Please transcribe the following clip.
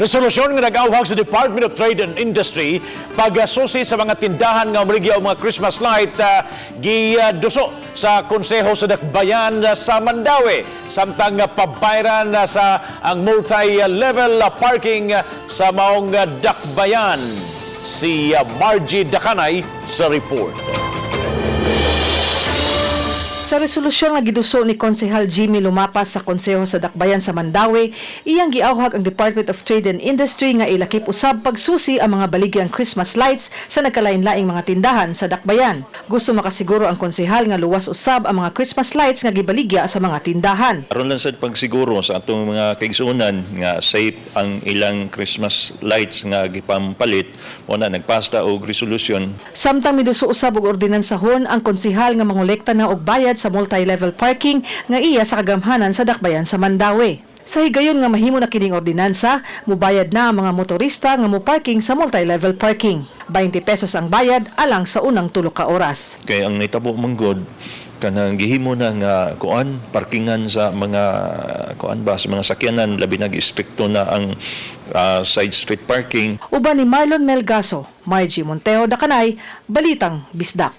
Resolusyon nga nag-awhag sa Department of Trade and Industry pag-susi sa mga tindahan nga umrigya o mga Christmas light giduso sa Konseho sa Dakbayan sa Mandaue samtang pabayran sa ang multi-level parking sa maong Dakbayan. Si Margie Dacanay sa report. Sa resolusyon nga giduso ni Konsehal Jimmy Lumapas sa Konseho sa Dakbayan sa Mandaue, iyang giawhag ang Department of Trade and Industry nga ilakip usab pagsusi ang mga baligyang Christmas lights sa nagkalain-laing mga tindahan sa Dakbayan. Gusto makasiguro ang konsehal nga luwas usab ang mga Christmas lights nga gibaligya sa mga tindahan. Aron lang sad pagsiguro sa atong mga kaigsuonan nga safe ang ilang Christmas lights nga gipampalit, mo na nagpasta og resolusyon. Samtang miduso usab og ordinansahon ang konsehal nga mangolekta na og bayad sa multi-level parking nga iya sa kagamhanan sa Dakbayan sa Mandaue. Sa higayon nga mahimo na kining ordinansa, mubayad na ang mga motorista nga mo-parking sa multi-level parking. 20 pesos ang bayad alang sa unang 3 ka oras. Kay ang naitabo manggod kanang gihimo na nga parkingan sa mga sa mga sakyanan, labi na istrikto na ang side street parking. Uban ni Marlon Melgaso, Margie Monteo Dacanay, Balitang Bisdak.